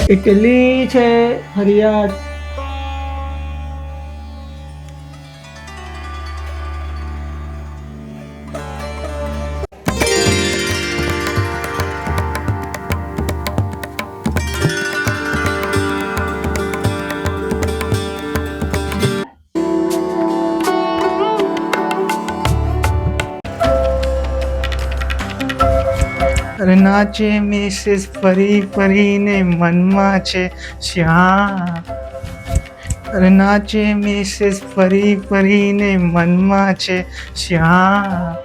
કેટલી છે ફરિયાદ? અરે નાચે મિસિસ ફરી ફરીને મનમાં છે શ્યામ. અરે નાચે મિસિસ ફરી ફરીને મનમાં છે શ્યામ.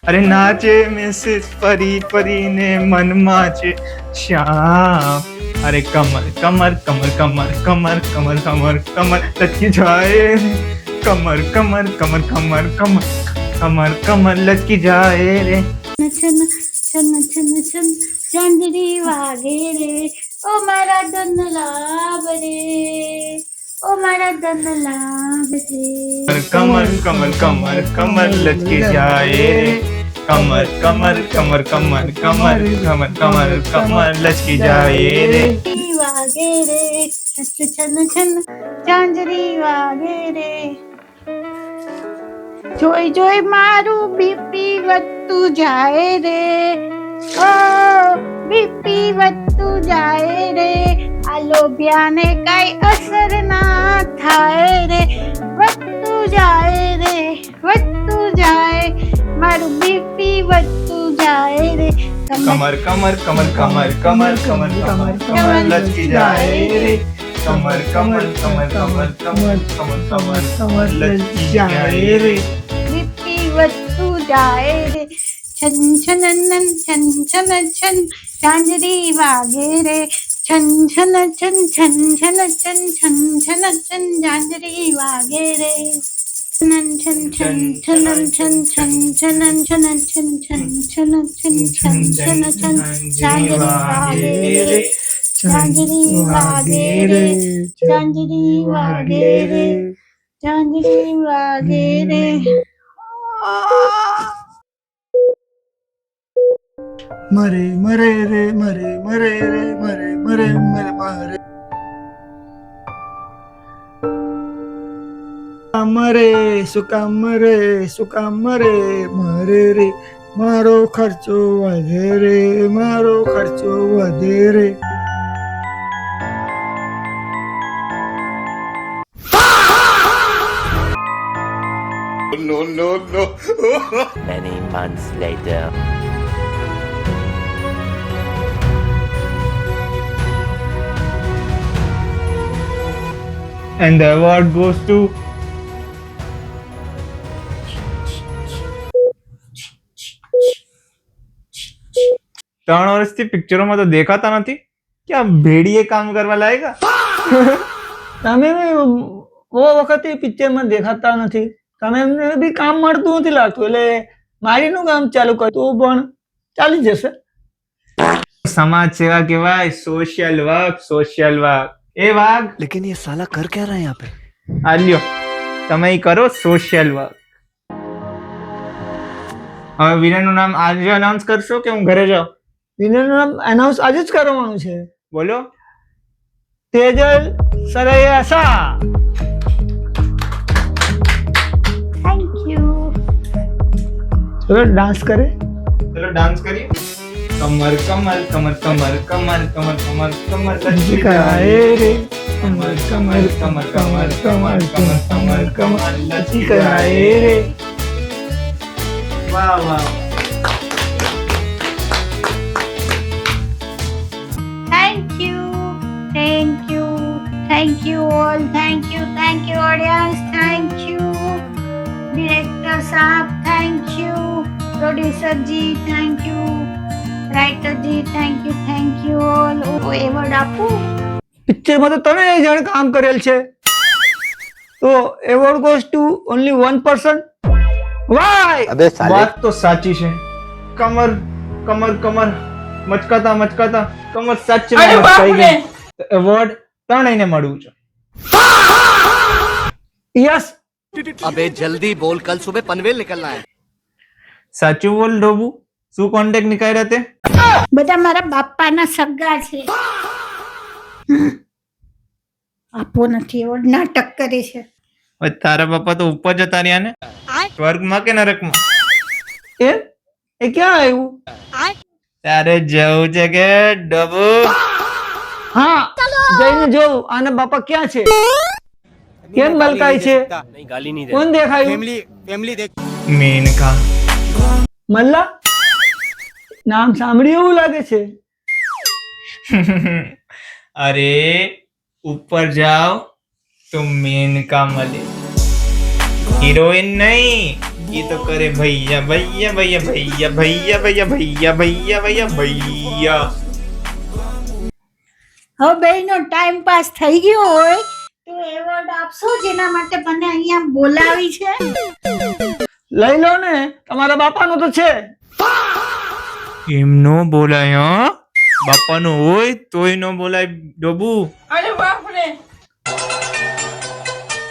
અરે નાચે મિસિસ ફરી ફરીને મનમાં છે શ્યામ. અરે કમર કમર કમર કમર કમર કમર કમર કમર લટકી જાય. કમર કમર કમર કમર કમર કમર કમર લટકી જાય રે. છન છન છન છન ચાંદડી વાગે રે, ઓ મારા ધન લાભ રે, ઓ મારા ધન લાભ રે. કમર કમર કમર કમર લટકી જાય રે. કમર કમર કમર કમર કમર કમર કમર કમર લટકી જાય રે. વાગે રે છન છન ચાંદડી વાગે રે. જોઈ જોઈ મારું બીપી વધતું જાય રે, ઓ બીપી વધતું જાય રે. આ લોભિયાને કઈ અસર ના થાય રે. વધતું જાય રે, વધતું જાય, મારું બીપી વધતું જાય રે. કમર કમર કમર કમર કમર કમર કમર કમર લટકી જાય રે. કમર કમર કમર કમર કમર કમર કમર કમર લટકી જાય રે. બીપી વધતું જાય રે. છન છન છન છન છન ચાંદડી વાગે રે. છન છન છન છન છન છન છન છન છન ચાંદડી વાગે રે. છન છન છન છન છન છન છન છન છન છન છન છન છન છન છન ચાંદડી વાગે રે. ચાંદડી વાગે રે, ચાંદડી વાગે રે, ચાંદડી વાગે રે. મરે મરે રે મરે મરે રે મરે મરે મરે મરે. મરે શું કામ મરે શું કામ મરે મરે રે. મારો ખર્ચો વધે રે મારો ખર્ચો વધે રે. No, no, no. Many months later. And the award goes to ત્રણ વર્ષથી પિક્ચરોમાં તો દેખાતા નથી. ક્યાં ભેડીએ કામ કરવા લાયગા? તમે બહુ વખત પિક્ચરમાં દેખાતા નથી. તમે એમને બી કામ મળતું નથી લાગતું, એટલે મારીનું કામ ચાલુ કરતું પણ ચાલી જશે. સમાજ સેવા કહેવાય, સોશિયલ વર્ક સોશિયલ વર્ક. એ વાઘ लेकिन ये साला कर क्या रहा है यहाँ पे? આલ્યો તમે ઈ કરો સોશિયલ વર્ક. હવે વિલનનું નામ આજે અનાઉન્સ કરશો કે હું ઘરે જાઉં? વિનરનું નામ એનાઉન્સ આજે જ કરવાનું છે. બોલો. તેજલ સરૈયા. Thank you. ચલો ડાન્સ કરે. ચલો ડાન્સ કરીએ. કમર કમર કમર કમર કમર કમર કમર કમર લટકી જાય રે. કમર કમર કમર કમર કમર કમર કમર કમર લટકી જાય રે. વાહ વાહ. Thank you, thank you, thank you all, thank you audience, thank you director साहब, thank you producer ji, thank you writer ji, thank you all. award આપું? પિક્ચરમાં તો તમે જણ કામ કરેલ છે, તો award goes to only 1 person. વાય अबे साले વાત તો સાચી છે. કમર કમર કમર મચકાતા મચકાતા કમર સાચી મચકાઈ ગઈ. એવોર્ડ ત્રણેયને મળવું છે. યસ. अबे जल्दी बोल, कल सुबह पनवेल निकलना है. સાચું બોલ ડોબુ, શું કોન્ટેક્ટ નીકળ્યા તે? બધા મારા બાપાના સગા છે. આપો નથી એવો નાટક કરે છે. હવે તારા પપ્પા તો ઉપર જતા રહ્યા ને, સ્વર્ગમાં કે નરકમાં? એમ એ ક્યાં આવ્યું? તારે જવું છે કે ડબુ? હા જઈને જોઉં આના બાપા ક્યાં છે, કેમ મલકાય છે, કોણ દેખાયું? મેનકા. મલ્લા નામ સાંભળ્યું એવું લાગે છે. અરે ઉપર જાઓ તો મેનકા મળે, हीरोइन नहीं, ये तो करे भैया भैया भैया भैया भैया भैया भैया भैया भैया भैया. હવે બેયનો ટાઈમ પાસ થઈ ગયો હોય તો એવોર્ડ આપશો જેના માટે મને અહીંયા બોલાવી છે. લઈ લો ને, તમારા બાપાનો તો છે. એમ નો બોલાય, હા? બાપાનું હોય તોય નો બોલાય ડોબુ.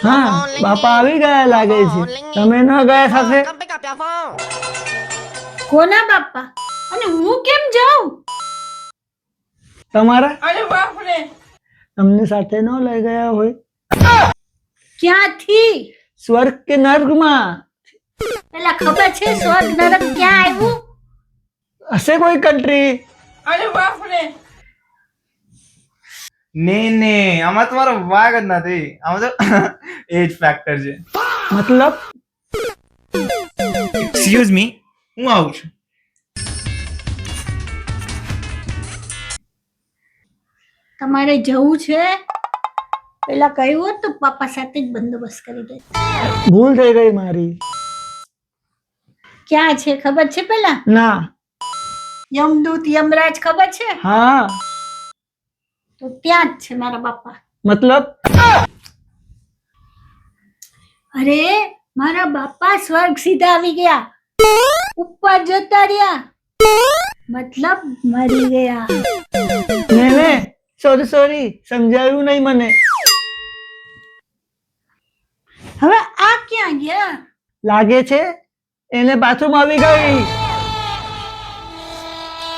હા બાપા આવી ગયા લાગે છે, તમે ન ગયા સાથે? કોના બાપા? અને હું કેમ જાઉં? તમારા તમને સાથે ન લઈ ગયા હોય? ક્યાંથી? સ્વર્ગ કે નર્કમાં પેલા ખબર છે સ્વર્ગ નરક ક્યાં આવ્યું? હશે કોઈ કન્ટ્રી. ને આમાં તમારો વાગ જ નથી, આમાં તો એજ ફેક્ટર છે. મતલબ એક્સક્યુઝ મી, હું આવું છું. તમારે જવું છે? પેલા કહ્યું હોત તો પાપા સાથે જ બંદોબસ્ત કરી દે. ભૂલ થઈ ગઈ મારી. ક્યાં છે ખબર છે? પેલા ના. યમદૂત યમરાજ ખબર છે? હા તો ત્યાં જ છે મારા બાપા. મતલબ અરે મારા બાપા સ્વર્ગ સીધા આવી ગયા, ઉપર જતા રહ્યા, મતલબ મરી ગયા. ને સોરી સમજાયું નહીં મને. હવે આ ક્યાં ગયા? લાગે છે એને બાથરૂમ આવી ગઈ.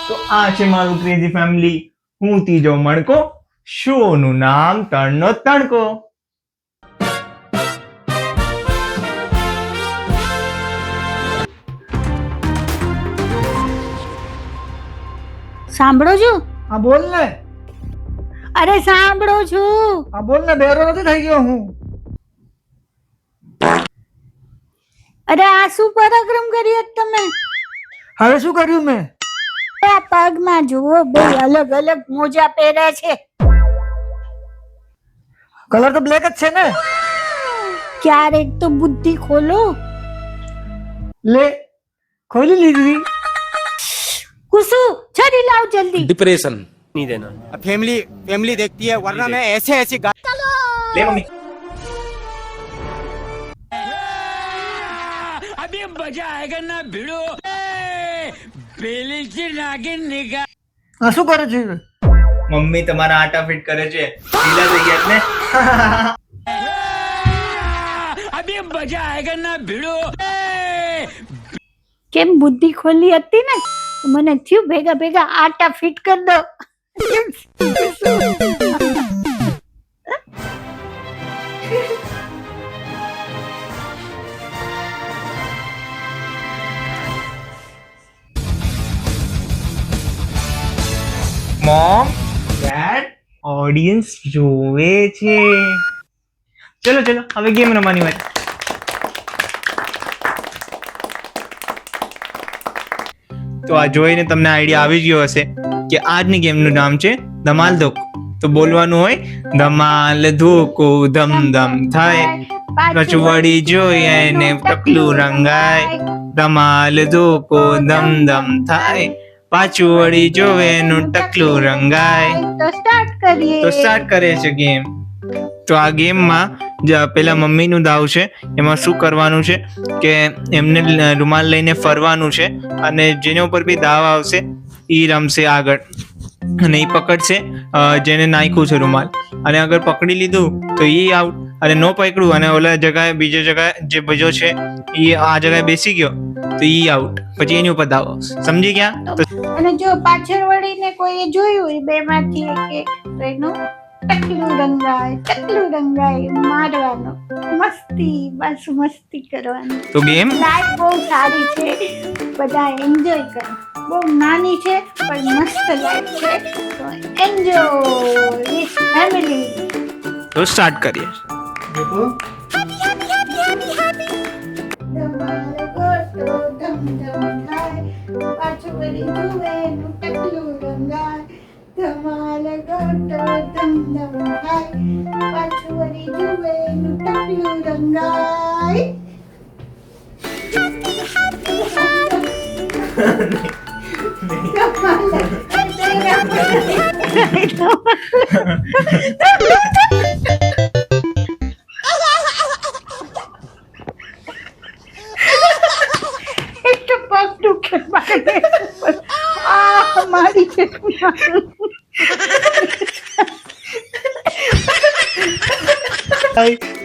તો આ છે મારું ક્રેઝી ફેમિલી. હું ત્રીજો મણકો, શો નું નામ તણનો તણકો. સાંભળો છો? હા બોલ ને. અરે સાંભળો છું. હા બોલ ને, બેરો નથી થઈ ગયો હું. અરે આ શું પરાક્રમ કર્યો તમે? હવે શું કર્યું મેં? આ પગમાં જુઓ, બે અલગ અલગ મોજા પહેર્યા છે. કલર તો બ્લેક જ છે ને. ક્યારેક તો બુદ્ધિ ખોલો. લે ખોલી લીધી. કુસુ છરી લાવ જલ્દી. डिप्रेशन नहीं देना. फैमिली देखती है, वरना मैं ऐसे લે મમ્મી. अभी मजा आएगा ना भिड़ो बेली से नागिन निकाल. હા શું કરે છે? મમ્મી તમારા આટા ફિટ કરે છે, ઢીલા થઈ ગયા ને. अभी मजा आएगा ना भिड़ो. કેમ બુદ્ધિ ખોલી હતી ને તો મને થયું ભેગા ભેગા આટા ફિટ કરી દો. મોમ, ડેડ, ઓડિયન્સ જોવે છે. ચલો ચલો હવે ગેમ રમવાની વાત. તો આ જોઈને તમને આઈડિયા આવી ગયો હશે કે આજની ગેમનું નામ છે ધમાલ ધોકો. તો બોલવાનું હોય ધમાલ ધોકો ધમ ધમ થાય, રચવડી જોઈએ ને ટકલું રંગાય, ધમાલ ધોકો ધમ ધમ થાય, પાછું વળી જોવે નું ટકલું રંગાય. તો સ્ટાર્ટ કરીએ. તો સ્ટાર્ટ કરે છે ગેમ. તો આ ગેમમાં પેલા મમ્મીનું દાવ છે. એમાં શું કરવાનું છે કે એમને રૂમાલ લઈને ફરવાનું છે અને જેના ઉપર બી દાવ આવશે એ રમશે આગળ અને એ પકડશે જેને નાખ્યું છે રૂમાલ, અને અગર પકડી લીધું તો એ આઉટ, અને નો પકડ્યું અને ઓલા જગાએ બીજી જગાએ જે બીજો છે એ આ જગાએ બેસી ગયો તો ઈ આઉટ, પછી એની ઉપર દાવો. સમજી ગયા? તો અને જો પાછળ વળીને કોઈએ જોયું એ બે માંથી એક તો એનું ટકલું રંગાય મારવાનો. મસ્તી, બસ મસ્તી કરવાની. તો ગેમ લાઈફ બહુ સારી છે, બધા એન્જોય કરો. બહુ નાની છે પણ મસ્ત લાઈફ છે, તો એન્જોય વિથ ફેમિલી. તો સ્ટાર્ટ કરીએ. ધમાલ ગોટો ધમ ધમ થાય, પાછું વળી જુએ નું ટકલું રંગાય. ધમાલ ગોટો ધમ ધમ થાય, પાછું વળી જુએ નું ટકલું રંગાય. એક તો પગ દુખે મારી છે.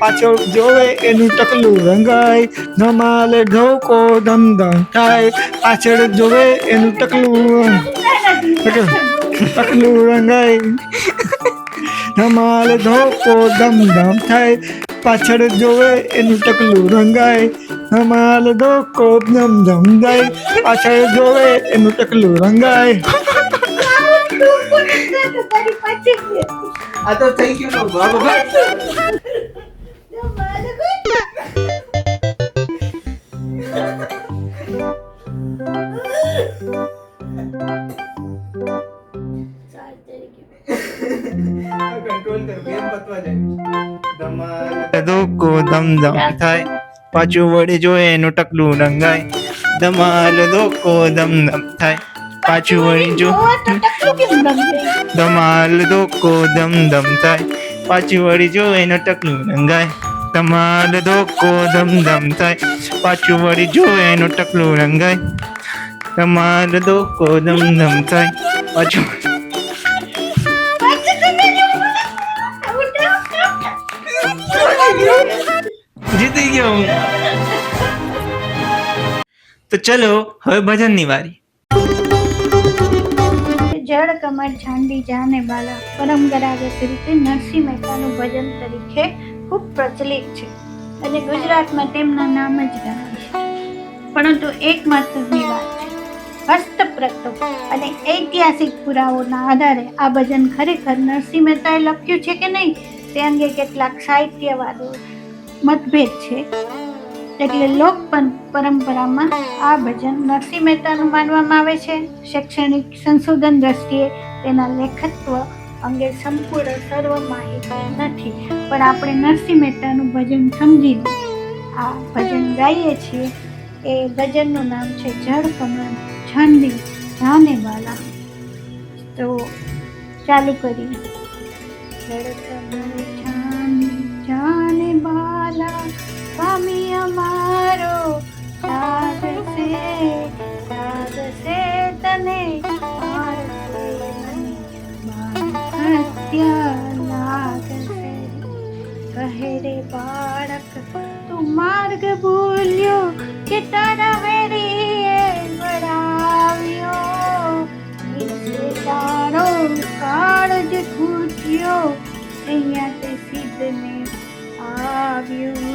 પાછળ જોવે એનું ટકલું રંગાય. ધમાલ ઢોકો ધમ ધમ થાય, પાછળ જોવે એનું ટકલું રંગાય. ધમાલ ધોકો ધમ ધમ થાય, પાછળ જોવે એનું ટકલું રંગાય. ધમાલ ધોકો ધમ ધમ થાય, પાછળ જોવે એનું ટકલું રંગાય. તારી પાછી છે. આ તો થઈ ગયું બાબા. ધમાલ ગોટો. ધોકો ધમ ધમ થાય, પાછું વળી જોયે એનું ટકલું રંગાય. ધમાલ ધોકો ધમ ધમ થાય, પાછું વળી જો. ટકલું કેમ રંગાય? ધમાલ ધોકો ધમ ધમ થાય, પાછું વળી જો એનું ટકલું રંગાય. ધમાલ ધોકો ધમ ધમ થાય, પાછું વળી જો એનું ટકલું રંગાય. ધમાલ ધોકો ધમ ધમ થાય, પાછું જીતી ગયો હું. તો ચલો હવે ભજનની વારી. જળ કમર છાંડી જાને બાલા પરંપરાગત રીતે નરસિંહ મહેતાનું ભજન તરીકે ખૂબ પ્રચલિત છે અને ગુજરાતમાં તેમના નામ જ ગણાય છે. પરંતુ એકમાત્રની વાત છે, હસ્તપ્રતો અને ઐતિહાસિક પુરાવાઓના આધારે આ ભજન ખરેખર નરસિંહ મહેતાએ લખ્યું છે કે નહીં તે અંગે કેટલાક સાહિત્યવાદો મતભેદ છે. એટલે લોક પરંપરામાં આ ભજન નરસિંહ મહેતાનું માનવામાં આવે છે. શૈક્ષણિક સંશોધન દ્રષ્ટિએ તેના લેખકત્વ અંગે સંપૂર્ણ સર્વ માહિતી નથી, પણ આપણે નરસિંહ મહેતાનું ભજન સમજીને આ ભજન ગાઈએ છીએ. એ ભજનનું નામ છે જળ કમળ છાંડી જાને બાલા. તો ચાલુ કરીએ. જળ કમળ છાંડી જાને બાલા, સ્વામી અમારો સાધ છે તને હત્યા લાગશે. કહે રે બાળક તું માર્ગ ભૂલ્યો કે તારા વેરીએ વળાવ્યો. તારો કાળ જ ખૂટ્યો અહીંયા તે સિદ્ધને આવ્યો.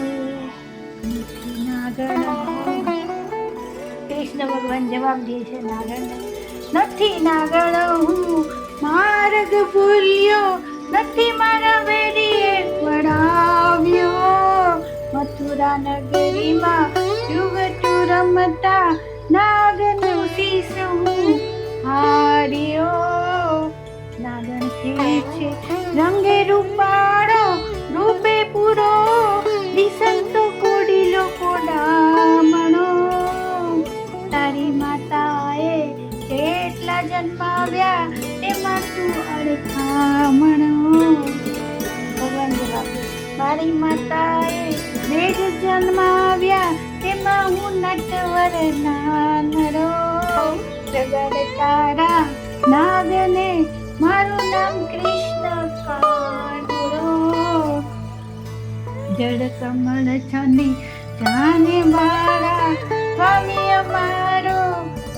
કૃષ્ણ ભગવાન જવાબ દે છે નાગણને, નથી નાગણ હું માર્ગ ભૂલ્યો, નથી મારા વેરીએ વળાવ્યો. મથુરા નગરીમાં યુવતું રમતા નાગનું શીશ હું હાર્યો. નાગણ છે રંગે રૂપાળો, રૂપે પૂરો, દિશંતો કોડીલો કોડામણો. તારી માતાએ કેટલા જન્માવ્યા તેમાં તું અડખામણો. ભગવાન જવાબ, મારી માતાએ વેદ જન્માવ્યા તેમાં હું નટવર નાનડો. જગડ તારા નાગને મારું નામ કૃષ્ણ કાંડો. જળ કમળ છાંડી જાને બાળા, સ્વામી અમારો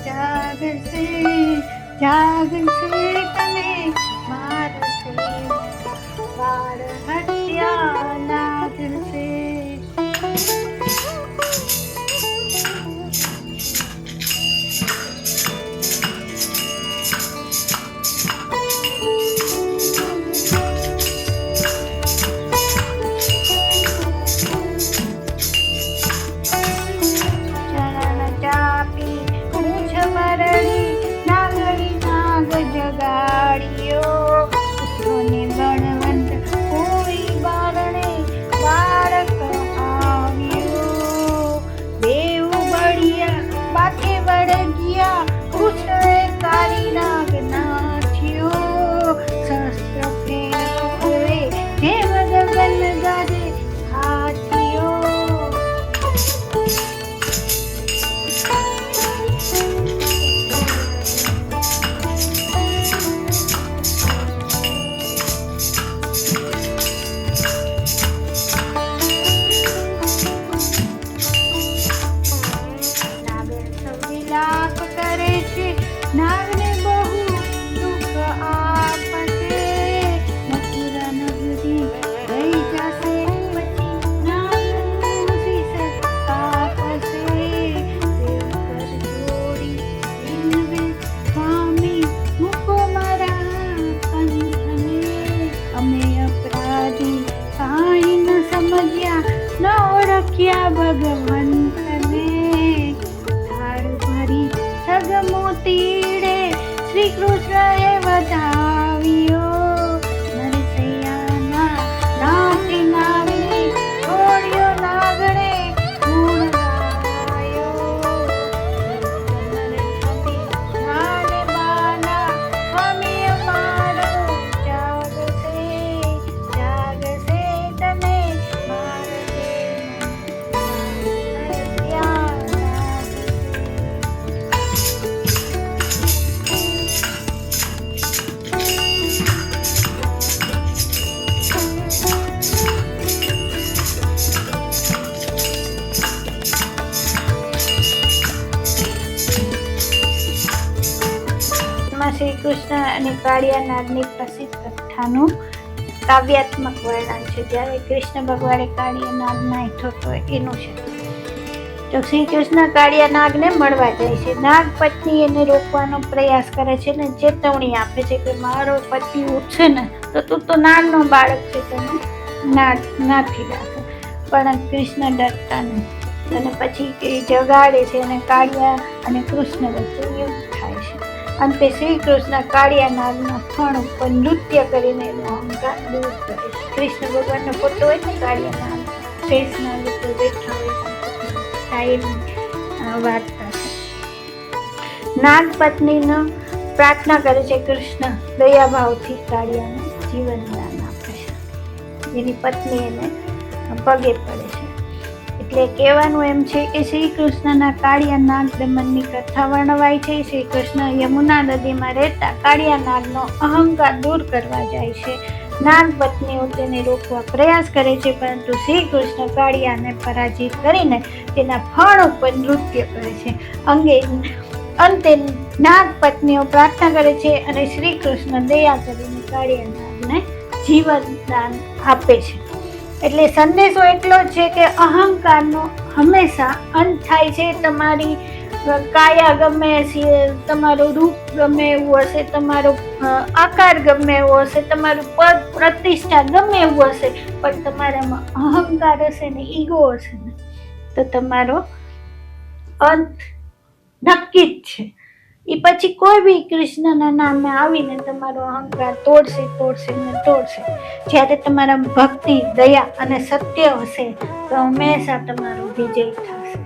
જાગશે જાગશે તને મારશે બાળ હત્યા લાગશે. ભગવંતને ધાર ભરી સગમો તીડે શ્રી કૃષ્ણએ વધાવ્યો નરસૈયાના નાથી નાગને છોડ્યો નાગણે ગુણ ગાયો નાને બાના સ્વામી અમારો જાગશે જાગશે તને શ્રી કૃષ્ણ અને કાળિયા નાગની પ્રસિદ્ધ કથાનું કાવ્યાત્મક વર્ણન છે. જ્યારે કૃષ્ણ ભગવાને કાળિયા નાગના હેઠો તો એનું છે. તો શ્રી કૃષ્ણ કાળિયા નાગને મળવા જાય છે. નાગ પત્ની એને રોકવાનો પ્રયાસ કરે છે ને ચેતવણી આપે છે કે મારો પતિ ઉઠશે ને તો તું તો નાગનો બાળક છે, તને નાથી રાખે. પણ કૃષ્ણ ડરતા નહીં અને પછી એ જગાડે છે અને કાળિયા અને કૃષ્ણ વચ્ચે યુદ્ધ થાય છે. અંતે શ્રી કૃષ્ણ કાળિયા નાગના ફણ ઉપર નૃત્ય કરીને એનો અહંકાર દૂર કરે છે. કૃષ્ણ ભગવાનનો ફોટો હોય ને કાળિયા નાગ શેષના લોકો બેઠા હોય વાર્તા છે. નાગ પત્નીનો પ્રાર્થના કરે છે. કૃષ્ણ દયાભાવથી કાળિયાને જીવનદાન આપે છે. એની પત્ની એને પગે પડે છે. એટલે કહેવાનું એમ છે કે શ્રી કૃષ્ણના કાળિયા નાગ દમનની કથા વર્ણવાય છે. શ્રી કૃષ્ણ યમુના નદીમાં રહેતા કાળિયા નાગનો અહંકાર દૂર કરવા જાય છે. નાગ પત્નીઓ તેને રોકવા પ્રયાસ કરે છે, પરંતુ શ્રી કૃષ્ણ કાળિયાને પરાજિત કરીને તેના ફણ ઉપર નૃત્ય કરે છે. અંતે નાગ પત્નીઓ પ્રાર્થના કરે છે અને શ્રી કૃષ્ણ દયા કરીને કાળિયા નાગને જીવનદાન આપે છે. એટલે સંદેશો એટલો છે કે અહંકારનો હંમેશા અંત થાય છે. તમારી કાયા ગમે છે, તમારું રૂપ ગમે એવું હશે, તમારો આકાર ગમે એવો હશે, તમારું પદ પ્રતિષ્ઠા ગમે એવું હશે, પણ તમારામાં અહંકાર હશે ને ઈગો હશે ને તો તમારો અંત નક્કી જ છે. એ પછી કોઈ બી કૃષ્ણના નામે આવીને તમારો અહંકાર તોડશે ને તોડશે. જ્યારે તમારા ભક્તિ દયા અને સત્ય હશે તો હંમેશા તમારો વિજય થશે.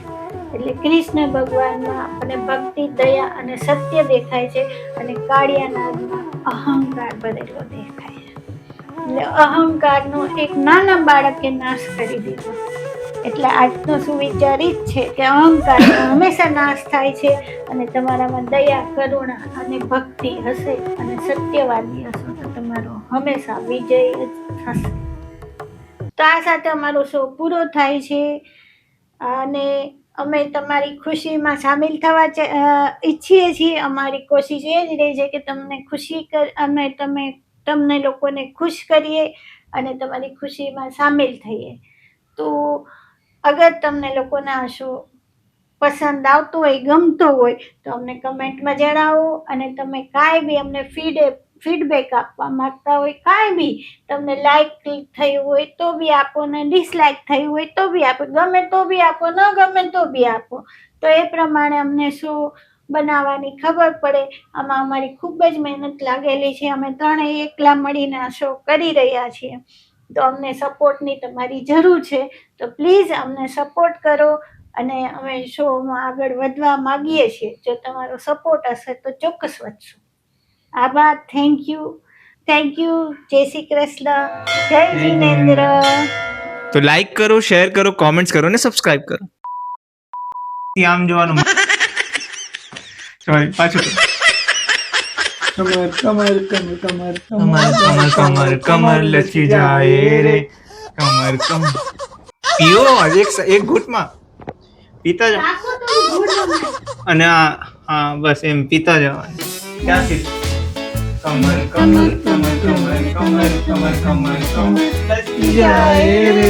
એટલે કૃષ્ણ ભગવાનમાં આપણને ભક્તિ દયા અને સત્ય દેખાય છે અને કાળિયા નાગમાં અહંકાર ભરેલો દેખાય છે. એટલે અહંકારનો એક નાના બાળકે નાશ કરી દીધો. એટલે આજનો સુવિચાર જ છે કે અહંકારનો હંમેશા નાશ થાય છે અને તમારામાં દયા કરુણા અને ભક્તિ હશે અને સત્યવાદી હશો તો તમારો હંમેશા વિજય જ થશે. તો આ સાથે અમારો શો પૂરો થાય છે અને અમે તમારી ખુશીમાં સામેલ થવા ઈચ્છીએ છીએ. અમારી કોશિશ એ જ રહી છે કે તમને તમને લોકોને ખુશ કરીએ અને તમારી ખુશીમાં સામેલ થઈએ. તો અગર તમને લોકોને આ શો પસંદ આવતો હોય, ગમતો હોય તો અમને કમેન્ટમાં જણાવો. અને તમે કાંઈ બી અમને ફીડબેક આપવા માંગતા હોય, કાંઈ બી તમને લાઈક થયું હોય તો બી આપો, ને ડિસલાઈક થયું હોય તો બી આપો, ગમે તો બી આપો, ન ગમે તો બી આપો. તો એ પ્રમાણે અમને શો બનાવવાની ખબર પડે. આમાં અમારી ખૂબ જ મહેનત લાગેલી છે. અમે ત્રણેય એકલા મળીને આ શો કરી રહ્યા છીએ. તો અમને સપોર્ટની તમારી જરૂર છે. તો પ્લીઝ અમને સપોર્ટ કરો અને અમે શોમાં આગળ વધવા માગીએ છીએ. જો તમારો સપોર્ટ હશે તો ચોક્કસ વધશું. આભાર. Thank you. જય શ્રી કૃષ્ણ. જય જિનેન્દ્ર. તો લાઈક કરો, શેર કરો, કોમેન્ટ્સ કરો ને સબસ્ક્રાઇબ કરો. આમ જોવાનું. સોરી, પાછું. કમર કમર કમર કમર કમર કમર કમર કમર લચી જાય રે, કમર કમર. પીઓ એક ઘૂંટમાં પીતા જાઓ. રાખો તો ગુડ અને હા બસ એમ પીતા જવાનું. ક્યાંથી? કમર કમર કમર કમર કમર કમર કમર કમર લચી જાય રે,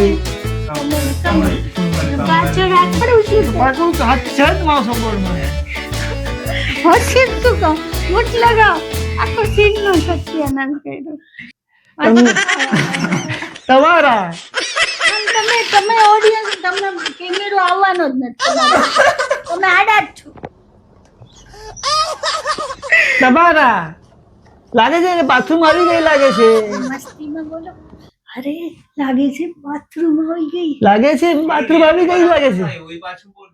કમર કમર કમર પાછળ રાખડું છું. પાછું હાથ છે જ મારો સપોર્ટમાં. હોશિયાર શું કહું, મૂઠ લગાવ. આખો સીનનો સત્યાનાશ કર્યો. તમારા તમે ઓડિયન્સ, તમને કેમેરો આવવાનો જ નથી તમારો. તમે આડા જ છો. તમારા લાગે છે ને બાથરૂમ આવી ગઈ લાગે છે. મસ્તીમાં બોલો. અરે લાગે છે બાથરૂમ આવી ગઈ. લાગે છે બાથરૂમ આવી ગઈ લાગે છે. પાછું બોલ.